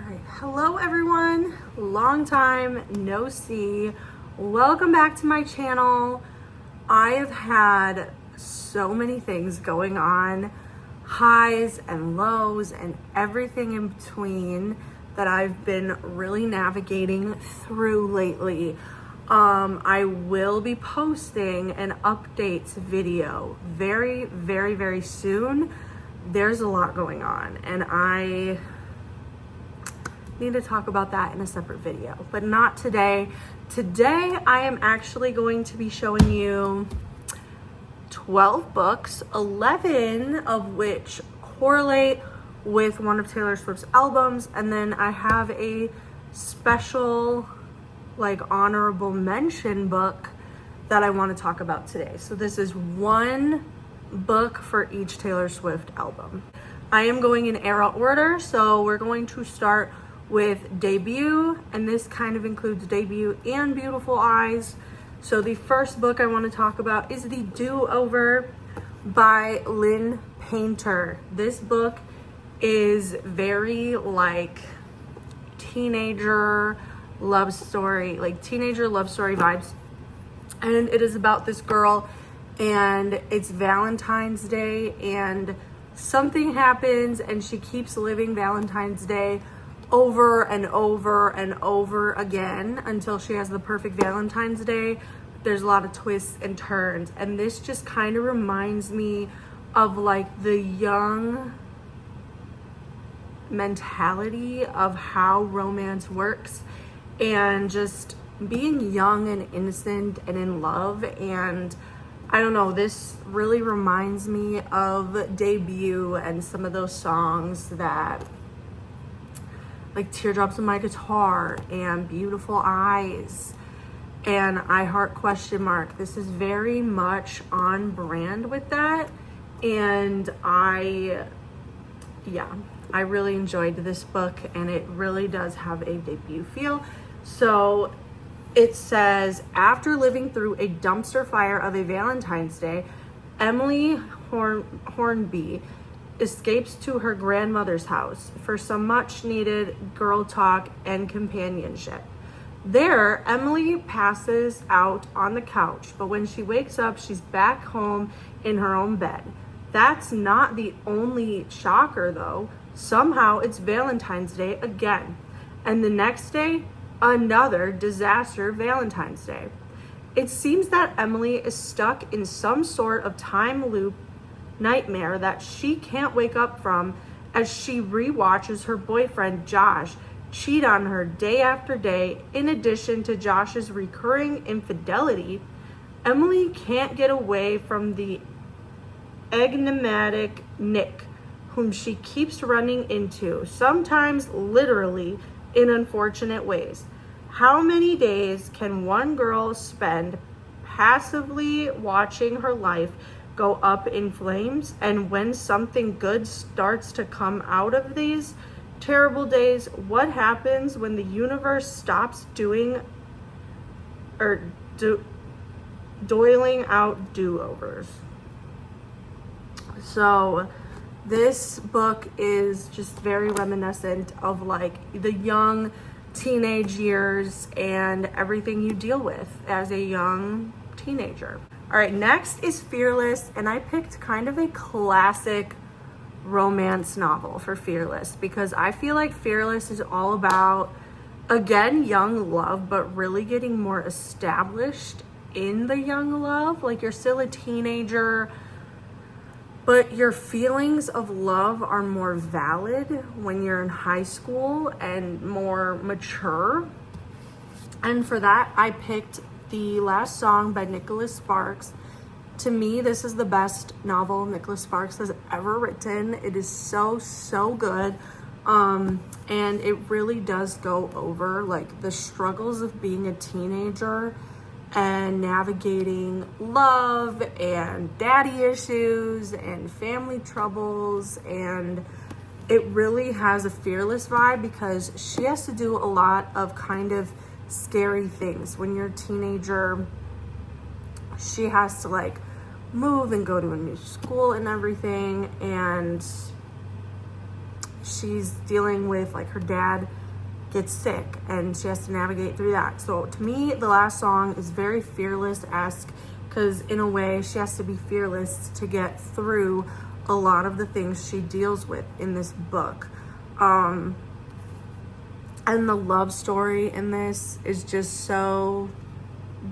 Alright, hello everyone, long time no see. Welcome back to my channel. I have had so many things going on, highs and lows and everything in between that I've been really navigating through lately. I will be posting an updates video very soon. There's a lot going on and I need to talk about that in a separate video, but not today. Today, I am actually going to be showing you 12 books, 11 of which correlate with one of Taylor Swift's albums, and then I have a special, honorable mention book that I want to talk about today. So this is one book for each Taylor Swift album. I am going in era order, so we're going to start with Debut, and this kind of includes Debut and Beautiful Eyes. So the first book I want to talk about is The Do-Over by Lynn Painter. This book is very teenager love story vibes, and it is about this girl, and it's Valentine's Day, and something happens and she keeps living Valentine's Day over and over again until she has the perfect Valentine's Day. There's a lot of twists and turns, and this just kind of reminds me of the young mentality of how romance works, and just being young and innocent and in love. And I don't know, this really reminds me of Debut and some of those songs that Teardrops on My Guitar and Beautiful Eyes and I Heart ? This is very much on brand with that, and I really enjoyed this book, and it really does have a debut feel. So it says, after living through a dumpster fire of a Valentine's Day, Emily Hornby escapes to her grandmother's house for some much needed girl talk and companionship. There, Emily passes out on the couch, but when she wakes up, she's back home in her own bed. That's not the only shocker though. Somehow it's Valentine's Day again. And the next day, another disaster Valentine's Day. It seems that Emily is stuck in some sort of time loop nightmare that she can't wake up from, as she rewatches her boyfriend Josh cheat on her day after day. In addition to Josh's recurring infidelity, Emily can't get away from the enigmatic Nick, whom she keeps running into, sometimes literally in unfortunate ways. How many days can one girl spend passively watching her life go up in flames? And when something good starts to come out of these terrible days, what happens when the universe stops doling out do-overs? So this book is just very reminiscent of the young teenage years and everything you deal with as a young teenager. All right, next is Fearless, and I picked kind of a classic romance novel for Fearless because I feel like Fearless is all about, again, young love, but really getting more established in the young love. You're still a teenager, but your feelings of love are more valid when you're in high school and more mature. And for that, I picked The Last Song by Nicholas Sparks. To me, this is the best novel Nicholas Sparks has ever written. It is so good. And it really does go over the struggles of being a teenager and navigating love and daddy issues and family troubles. And it really has a Fearless vibe because she has to do a lot of kind of scary things. When you're a teenager, she has to move and go to a new school and everything, and she's dealing with, like, her dad gets sick and she has to navigate through that. So to me, the last song is very Fearless-esque, because in a way she has to be fearless to get through a lot of the things she deals with in this book. And the love story in this is just so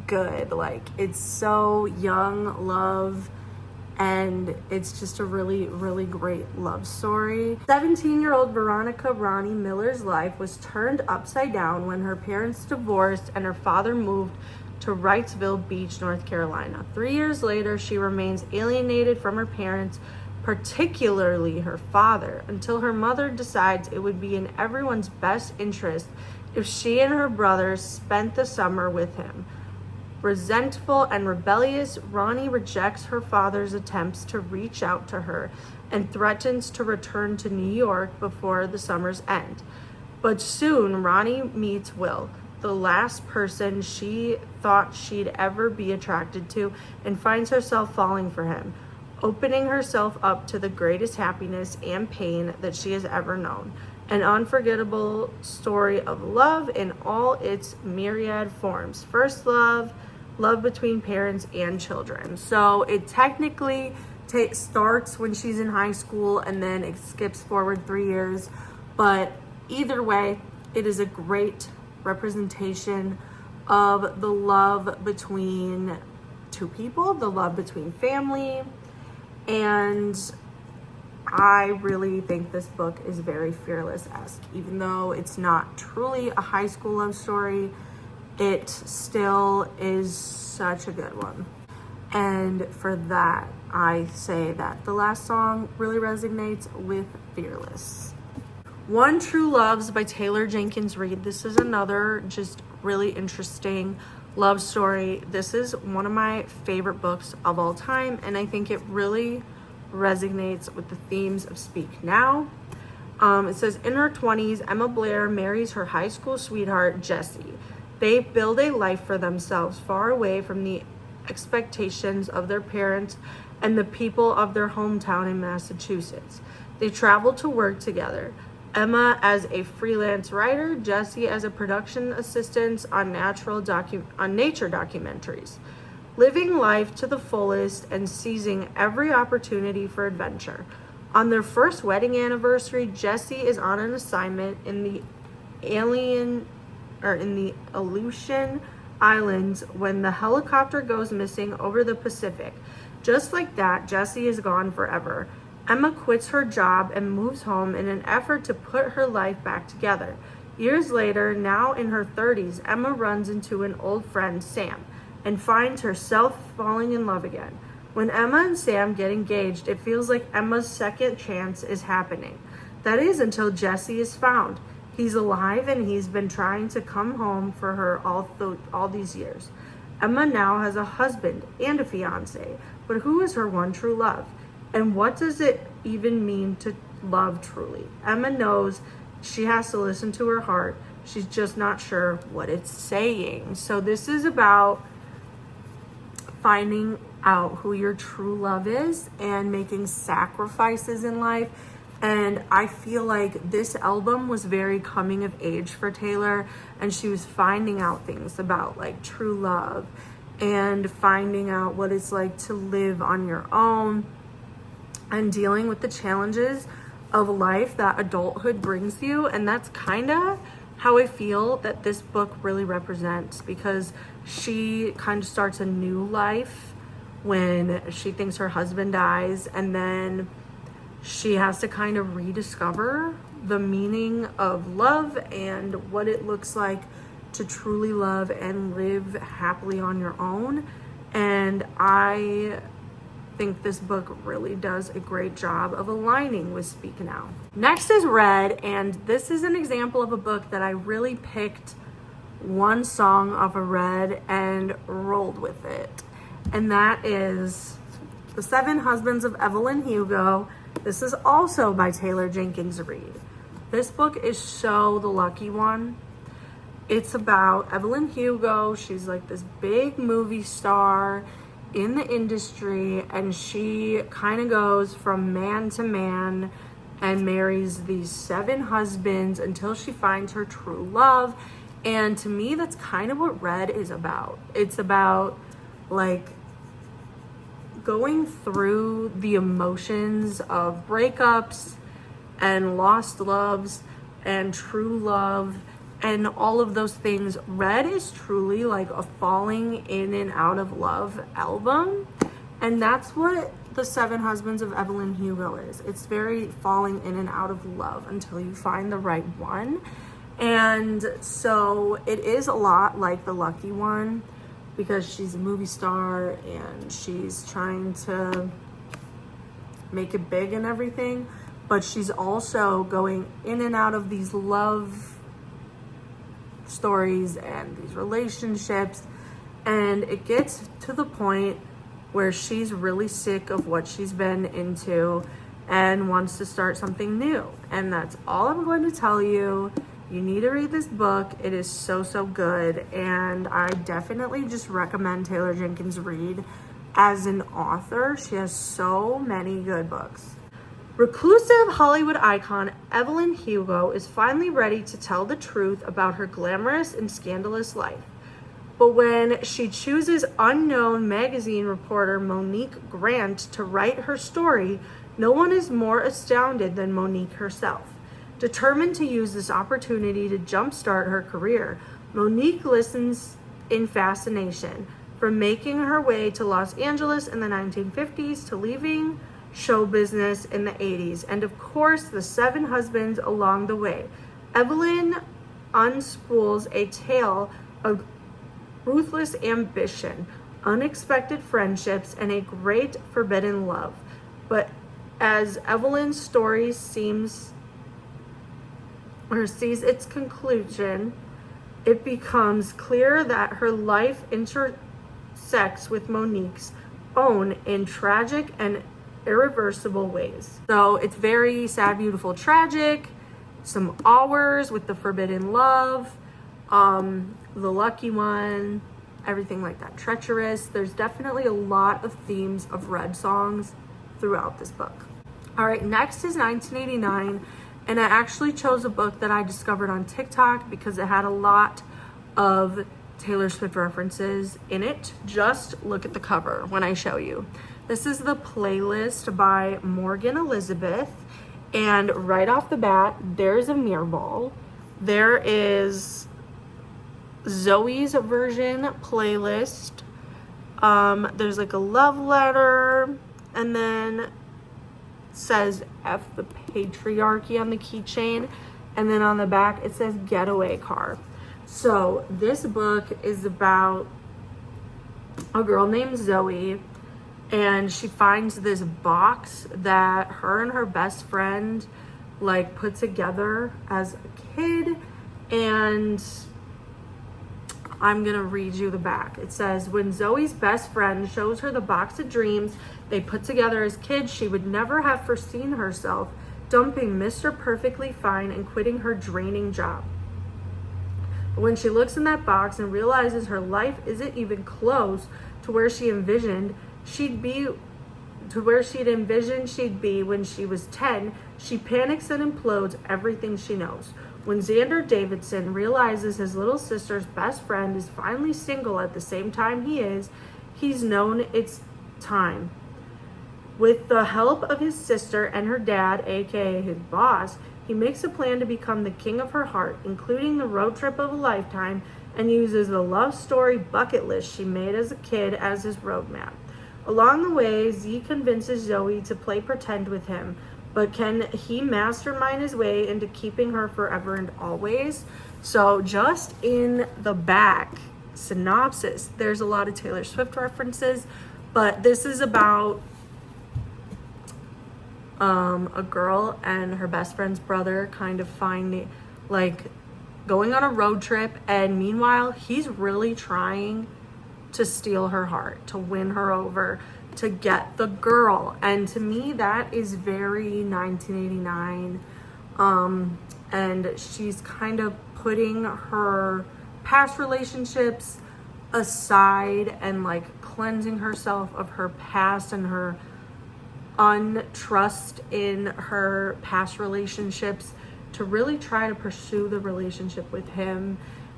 good. Like, it's so young love, and it's just a really, really great love story. 17-year-old Veronica Ronnie Miller's life was turned upside down when her parents divorced and her father moved to Wrightsville Beach, North Carolina. 3 years later, she remains alienated from her parents, particularly her father, until her mother decides it would be in everyone's best interest if she and her brothers spent the summer with him. Resentful and rebellious, Ronnie rejects her father's attempts to reach out to her and threatens to return to New York before the summer's end. But soon, Ronnie meets Will, the last person she thought she'd ever be attracted to, and finds herself falling for him, opening herself up to the greatest happiness and pain that she has ever known. An unforgettable story of love in all its myriad forms. First love, love between parents and children. So it technically starts when she's in high school and then it skips forward 3 years. But either way, it is a great representation of the love between two people, the love between family. And I really think this book is very Fearless-esque. Even though it's not truly a high school love story, it still is such a good one. And for that, I say that the last song really resonates with Fearless. One True Loves by Taylor Jenkins Reid. This is another just really interesting love story. This is one of my favorite books of all time, and I think it really resonates with the themes of Speak Now. It says, in her 20s, Emma Blair marries her high school sweetheart, Jesse. They build a life for themselves far away from the expectations of their parents and the people of their hometown in Massachusetts. They travel to work together. Emma as a freelance writer, Jesse as a production assistant on nature documentaries, living life to the fullest and seizing every opportunity for adventure. On their first wedding anniversary, Jesse is on an assignment in the Aleutian Islands when the helicopter goes missing over the Pacific. Just like that, Jesse is gone forever. Emma quits her job and moves home in an effort to put her life back together. Years later, now in her 30s, Emma runs into an old friend, Sam, and finds herself falling in love again. When Emma and Sam get engaged, it feels like Emma's second chance is happening. That is until Jesse is found. He's alive and he's been trying to come home for her all these years. Emma now has a husband and a fiance, but who is her one true love? And what does it even mean to love truly? Emma knows she has to listen to her heart. She's just not sure what it's saying. So this is about finding out who your true love is and making sacrifices in life. And I feel like this album was very coming of age for Taylor, and she was finding out things about like true love and finding out what it's like to live on your own and dealing with the challenges of life that adulthood brings you. And that's kind of how I feel that this book really represents, because she kind of starts a new life when she thinks her husband dies, and then she has to kind of rediscover the meaning of love and what it looks like to truly love and live happily on your own. And I think this book really does a great job of aligning with Speak Now. Next is Red, and this is an example of a book that I really picked one song off of Red and rolled with it. And that is The Seven Husbands of Evelyn Hugo. This is also by Taylor Jenkins Reid. This book is so the lucky one. It's about Evelyn Hugo. She's like this big movie star in the industry, and she kind of goes from man to man and marries these 7 husbands until she finds her true love. And to me, that's kind of what Red is about. It's about like going through the emotions of breakups and lost loves and true love and all of those things. Red is truly like a falling in and out of love album. And that's what the 7 Husbands of Evelyn Hugo is. It's very falling in and out of love until you find the right one. And so it is a lot like The Lucky One, because she's a movie star and she's trying to make it big and everything. But she's also going in and out of these love stories and these relationships. And it gets to the point where she's really sick of what she's been into and wants to start something new. And that's all I'm going to tell you. You need to read this book. It is so, so good. And I definitely just recommend Taylor Jenkins Reid as an author. She has so many good books. Reclusive Hollywood icon Evelyn Hugo is finally ready to tell the truth about her glamorous and scandalous life. But when she chooses unknown magazine reporter Monique Grant to write her story, no one is more astounded than Monique herself. Determined to use this opportunity to jumpstart her career, Monique listens in fascination, from making her way to Los Angeles in the 1950s to leaving show business in the 80s, and of course the 7 husbands along the way. Evelyn unspools a tale of ruthless ambition, unexpected friendships, and a great forbidden love. But as Evelyn's story sees its conclusion, it becomes clear that her life intersects with Monique's own in tragic and irreversible ways. So it's very sad, beautiful, tragic, some hours with the forbidden love, the lucky one, everything like that, treacherous. There's definitely a lot of themes of Red songs throughout this book. All right, next is 1989. And I actually chose a book that I discovered on TikTok because it had a lot of Taylor Swift references in it. Just look at the cover when I show you. This is the Playlist by Morgan Elizabeth. And right off the bat, there's a mirror ball. There is Zoe's version playlist. There's like a love letter. And then says F the patriarchy on the keychain, and then on the back it says getaway car. So this book is about a girl named Zoe, and she finds this box that her and her best friend like put together as a kid, and I'm gonna read you the back. It says, when Zoe's best friend shows her the box of dreams they put together as kids, she would never have foreseen herself dumping Mr. Perfectly Fine and quitting her draining job. But when she looks in that box and realizes her life isn't even close to where she envisioned she'd be when she was 10, she panics and implodes everything she knows. When Xander Davidson realizes his little sister's best friend is finally single at the same time he is, he's known it's time. With the help of his sister and her dad, aka his boss, he makes a plan to become the king of her heart, including the road trip of a lifetime, and uses the love story bucket list she made as a kid as his roadmap. Along the way, Z convinces Zoe to play pretend with him, but can he mastermind his way into keeping her forever and always? So just in the back synopsis, there's a lot of Taylor Swift references, but this is about a girl and her best friend's brother kind of finding, like, going on a road trip, and meanwhile he's really trying to steal her heart, to win her over, to get the girl. And to me that is very 1989, and she's kind of putting her past relationships aside and like cleansing herself of her past and her untrust in her past relationships to really try to pursue the relationship with him.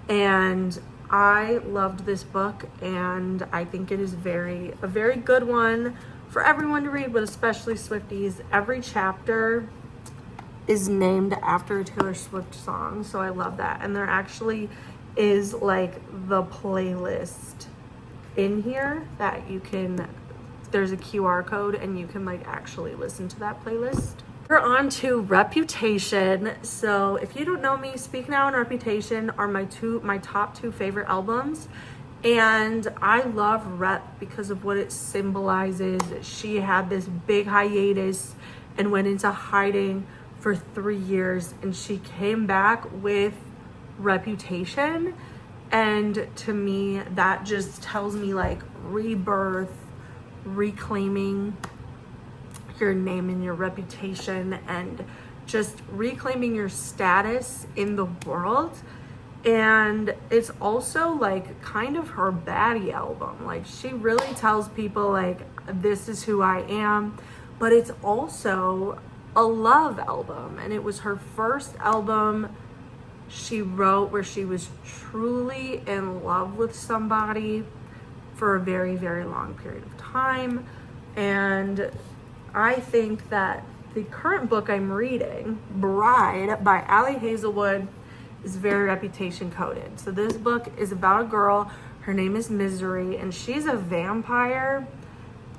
And I loved this book, and I think it is a very good one for everyone to read, but especially Swifties. Every chapter is named after a Taylor Swift song, so I love that. And there actually is like the playlist in here that you can, there's a QR code and you can like actually listen to that playlist. We're on to Reputation. So if you don't know me, Speak Now and Reputation are my top two favorite albums. And I love Rep because of what it symbolizes. She had this big hiatus and went into hiding for 3 years, and she came back with Reputation. And to me, that just tells me like rebirth, reclaiming your name and your reputation, and just reclaiming your status in the world. And it's also like kind of her baddie album. Like, she really tells people like, this is who I am. But it's also a love album, and it was her first album she wrote where she was truly in love with somebody for a very, very long period of time. And I think that the current book I'm reading, Bride by Allie Hazelwood, is very reputation coded. So this book is about a girl, her name is Misery, and she's a vampire,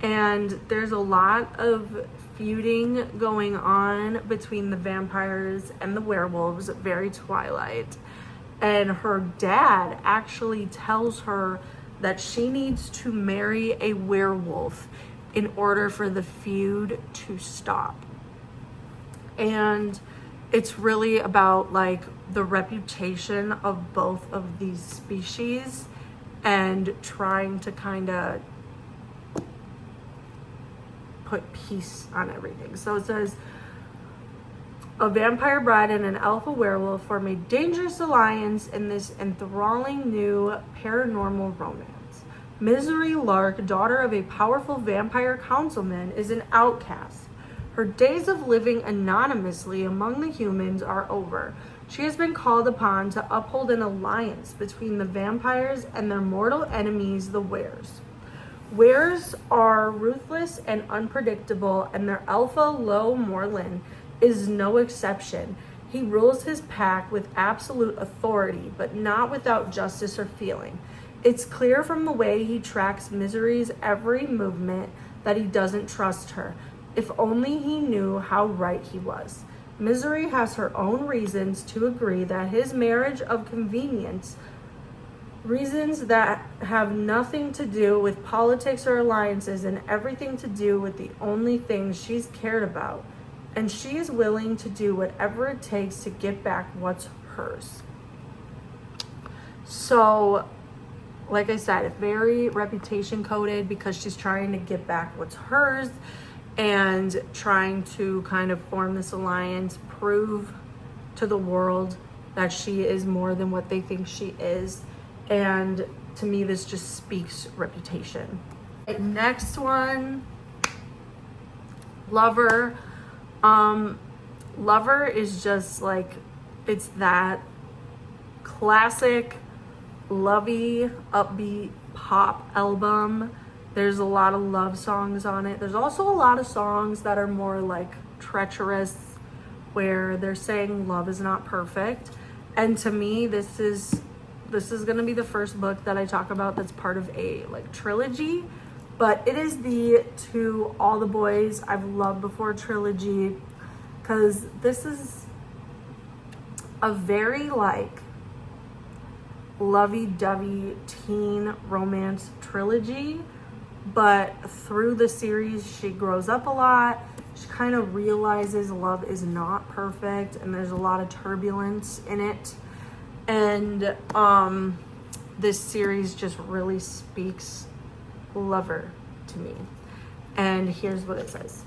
and there's a lot of feuding going on between the vampires and the werewolves, very Twilight. And her dad actually tells her that she needs to marry a werewolf in order for the feud to stop. And it's really about like the reputation of both of these species and trying to kind of put peace on everything. So it says, a vampire bride and an alpha werewolf form a dangerous alliance in this enthralling new paranormal romance. Misery Lark, daughter of a powerful vampire councilman, is an outcast. Her days of living anonymously among the humans are over. She has been called upon to uphold an alliance between the vampires and their mortal enemies, the Wares. Wares are ruthless and unpredictable, and their alpha, Lo Morlin, is no exception. He rules his pack with absolute authority, but not without justice or feeling. It's clear from the way he tracks Misery's every movement that he doesn't trust her. If only he knew how right he was. Misery has her own reasons to agree that his marriage of convenience, reasons that have nothing to do with politics or alliances and everything to do with the only things she's cared about. And she is willing to do whatever it takes to get back what's hers. So, like I said, it's very reputation coded because she's trying to get back what's hers and trying to kind of form this alliance, prove to the world that she is more than what they think she is. And to me, this just speaks reputation. Okay, next one, Lover. Lover is just like, it's that classic lovey, upbeat pop album. There's a lot of love songs on it. There's also a lot of songs that are more like treacherous, where they're saying love is not perfect. And to me, this is gonna be the first book that I talk about that's part of a like trilogy, but it is the To All the Boys I've Loved Before trilogy, because this is a very like lovey-dovey teen romance trilogy. But through the series, she grows up a lot. She kind of realizes love is not perfect, and there's a lot of turbulence in it. And this series just really speaks Lover to me. And here's what it says.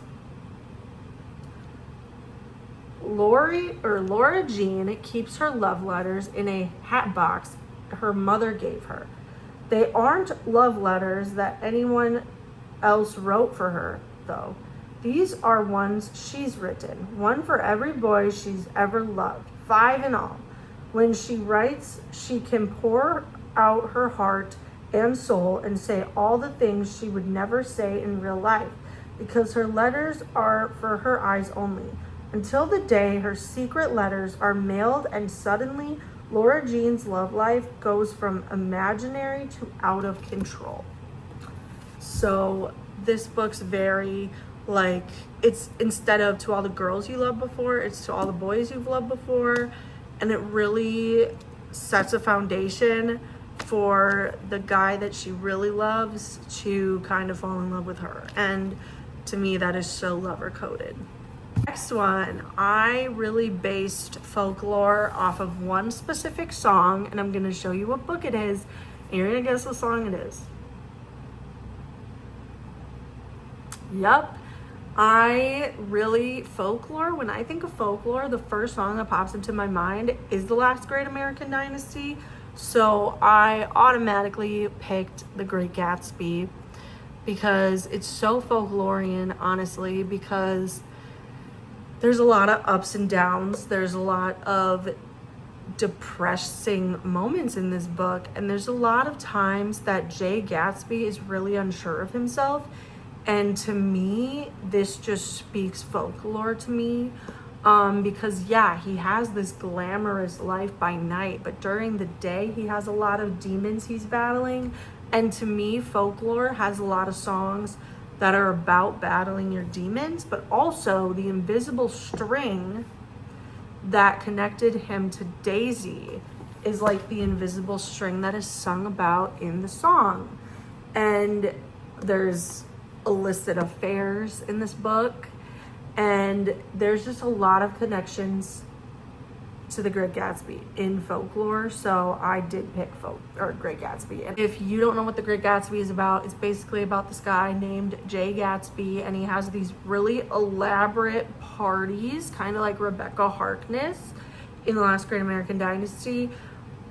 Laura Jean keeps her love letters in a hat box her mother gave her. They aren't love letters that anyone else wrote for her, though. These are ones she's written, one for every boy she's ever loved, 5 in all. When she writes, she can pour out her heart and soul and say all the things she would never say in real life, because her letters are for her eyes only. Until the day her secret letters are mailed and suddenly Laura Jean's love life goes from imaginary to out of control. So this book's very like, it's instead of to all the girls you loved before, it's to all the boys you've loved before. And it really sets a foundation for the guy that she really loves to kind of fall in love with her. And to me, that is so lover coded. Next one, I really based Folklore off of one specific song, and I'm gonna show you what book it is, and you're gonna guess what song it is. Yup. Folklore, when I think of Folklore, the first song that pops into my mind is The Last Great American Dynasty. So I automatically picked The Great Gatsby because it's so folklorian, honestly, because there's a lot of ups and downs. There's a lot of depressing moments in this book. And there's a lot of times that Jay Gatsby is really unsure of himself. And to me, this just speaks folklore to me, because yeah, he has this glamorous life by night, but during the day, he has a lot of demons he's battling. And to me, Folklore has a lot of songs that are about battling your demons, but also the invisible string that connected him to Daisy is like the invisible string that is sung about in the song. And there's illicit affairs in this book, and there's just a lot of connections to The Great Gatsby in Folklore, so I did pick Great Gatsby. And if you don't know what The Great Gatsby is about, it's basically about this guy named Jay Gatsby, and he has these really elaborate parties, kind of like Rebecca Harkness in The Last Great American Dynasty,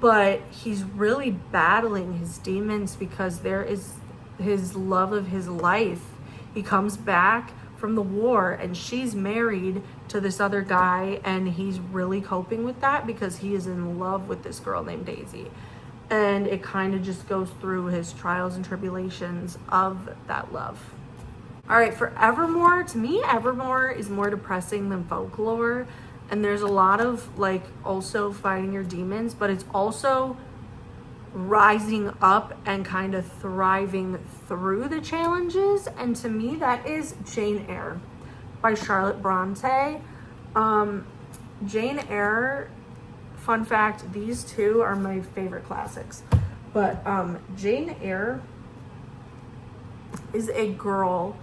but he's really battling his demons because there is his love of his life. He comes back from the war and she's married to this other guy, and he's really coping with that because he is in love with this girl named Daisy. And it kind of just goes through his trials and tribulations of that love. All right, for Evermore, to me, Evermore is more depressing than Folklore. And there's a lot of like also fighting your demons, but it's also rising up and kind of thriving through the challenges. And to me, that is Jane Eyre by Charlotte Bronte. Jane Eyre, fun fact, these two are my favorite classics, but Jane Eyre is a girl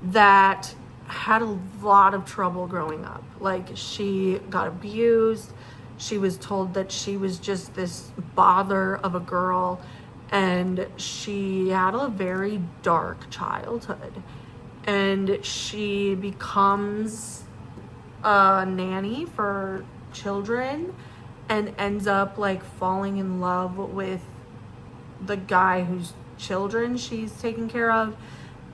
that had a lot of trouble growing up. Like, she got abused. She was told that she was just this bother of a girl, and she had a very dark childhood. And she becomes a nanny for children and ends up like falling in love with the guy whose children she's taking care of.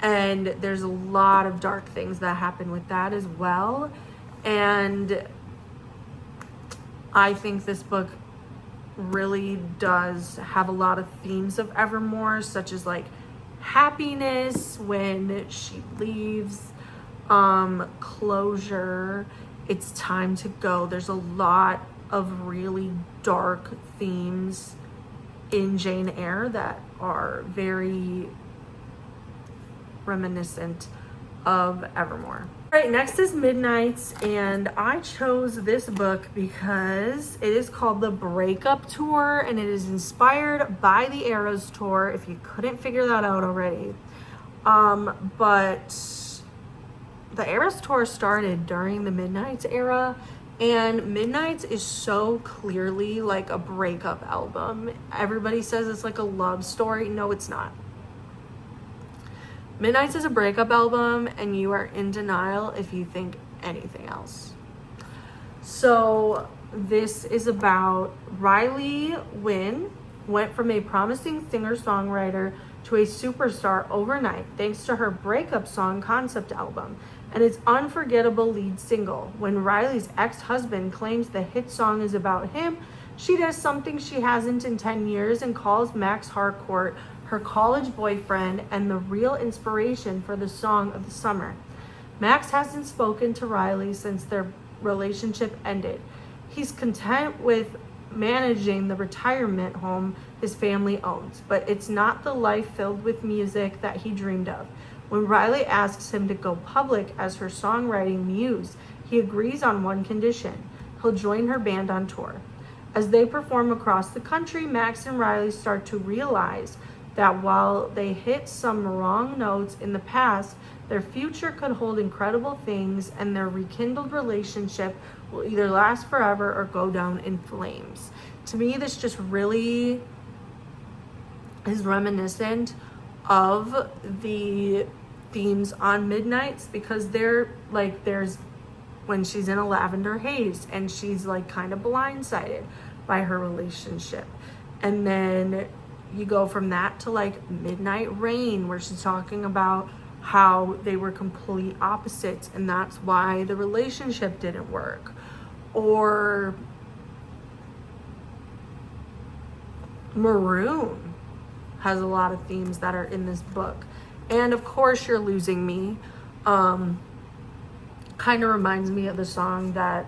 And there's a lot of dark things that happen with that as well. And I think this book really does have a lot of themes of Evermore, such as like happiness when she leaves, closure, it's time to go. There's a lot of really dark themes in Jane Eyre that are very reminiscent of Evermore. All right, next is Midnights, and I chose this book because it is called The Breakup Tour, and it is inspired by the Eras Tour, if you couldn't figure that out already. But the Eras Tour started during the Midnights era, and Midnights is so clearly like a breakup album. Everybody says it's like a love story. No, it's not. Midnights is a breakup album, and you are in denial if you think anything else. So this is about Riley Wynn went from a promising singer-songwriter to a superstar overnight thanks to her breakup song concept album. and its unforgettable lead single. When Riley's ex-husband claims the hit song is about him, she does something she hasn't in 10 years and calls Max Harcourt her college boyfriend and the real inspiration for the song of the summer. Max hasn't spoken to Riley since their relationship ended. He's content with managing the retirement home his family owns, but it's not the life filled with music that he dreamed of. When Riley asks him to go public as her songwriting muse, he agrees on one condition: he'll join her band on tour. As they perform across the country, Max and Riley start to realize that while they hit some wrong notes in the past, their future could hold incredible things, and their rekindled relationship will either last forever or go down in flames. To me, this just really is reminiscent of the themes on Midnights, because they're like, there's when she's in a lavender haze and she's like kind of blindsided by her relationship. And then you go from that to like Midnight Rain, where she's talking about how they were complete opposites and that's why the relationship didn't work. Or Maroon has a lot of themes that are in this book. And of course, You're Losing Me kind of reminds me of the song that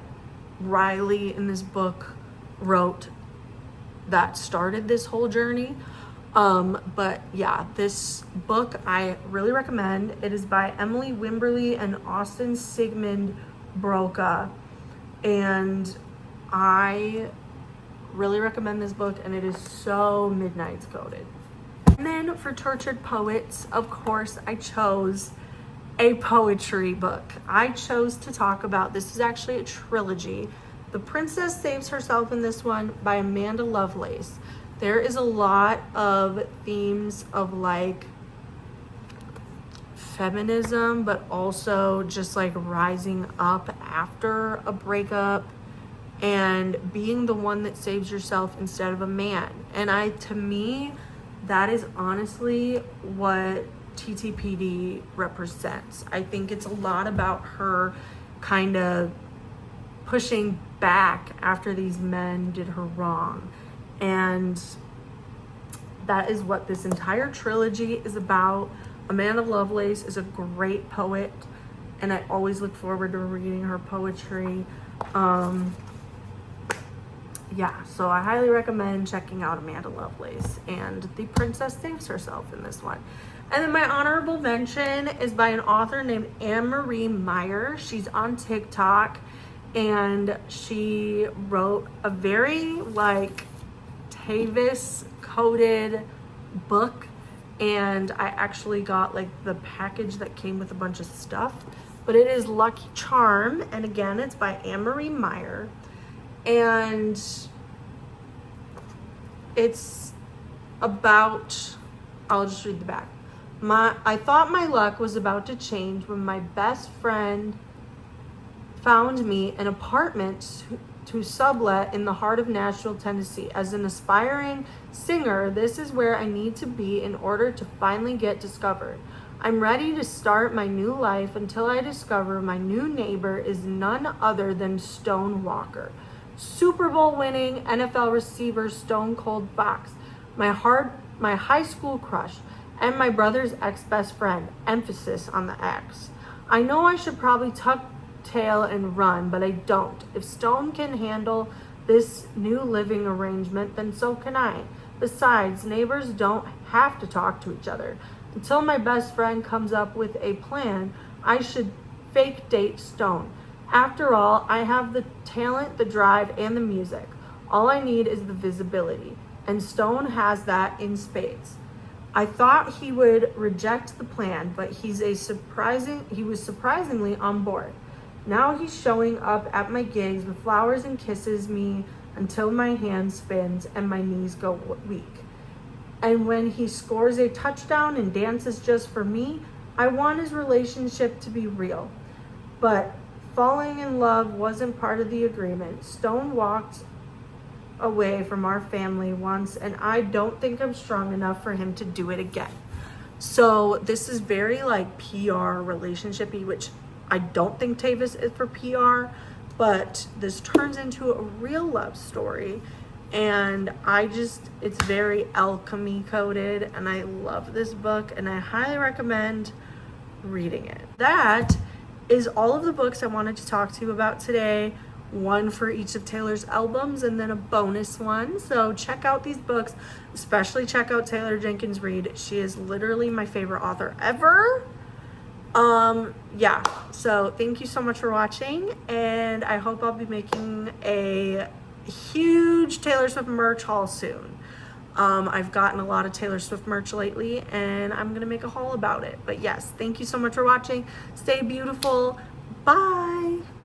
Riley in this book wrote that started this whole journey. But yeah, this book I really recommend. It is by Emily Wimberly and Austin Sigmund Broca, and I really recommend this book, and it is so Midnight's coded. And then for Tortured Poets, of course, I chose a poetry book. I chose to talk about, this is actually a trilogy, The Princess Saves Herself in this one by Amanda Lovelace. There is a lot of themes of like feminism, but also just like rising up after a breakup and being the one that saves yourself instead of a man. And to me, that is honestly what TTPD represents. I think it's a lot about her kind of pushing back after these men did her wrong. And that is what this entire trilogy is about. Amanda Lovelace is a great poet, and I always look forward to reading her poetry. Yeah, so I highly recommend checking out Amanda Lovelace, and The Princess Saves Herself in this one. And then my honorable mention is by an author named Anne-Marie Meyer. She's on TikTok, and she wrote a very like Tavis coded book, and I actually got like the package that came with a bunch of stuff, but it is Lucky Charm, and again, it's by Anne-Marie Meyer, and it's about, I'll just read the back. I thought my luck was about to change when my best friend found me an apartment to sublet in the heart of Nashville, Tennessee. As an aspiring singer, this is where I need to be in order to finally get discovered. I'm ready to start my new life until I discover my new neighbor is none other than Stone Walker. Super Bowl winning NFL receiver Stone Cold Fox, my high school crush, and my brother's ex-best friend, emphasis on the ex. I know I should probably tuck tail and run, but I don't. If Stone can handle this new living arrangement, then so can I. Besides, neighbors don't have to talk to each other. Until my best friend comes up with a plan, I should fake date Stone. After all, I have the talent, the drive, and the music. All I need is the visibility, and Stone has that in spades. I thought he would reject the plan, but he was surprisingly on board. Now he's showing up at my gigs with flowers and kisses me until my hand spins and my knees go weak. And when he scores a touchdown and dances just for me, I want his relationship to be real. But falling in love wasn't part of the agreement. Stone walked away from our family once, and I don't think I'm strong enough for him to do it again. So this is very like PR relationshipy, which I don't think Tavis is for PR, but this turns into a real love story. And it's very alchemy coded, and I love this book, and I highly recommend reading it. That is all of the books I wanted to talk to you about today. One for each of Taylor's albums and then a bonus one. So check out these books, especially check out Taylor Jenkins Reid. She is literally my favorite author ever. Yeah, so thank you so much for watching, and I hope I'll be making a huge Taylor Swift merch haul soon. I've gotten a lot of Taylor Swift merch lately, and I'm gonna make a haul about it. But yes, thank you so much for watching. Stay beautiful. Bye.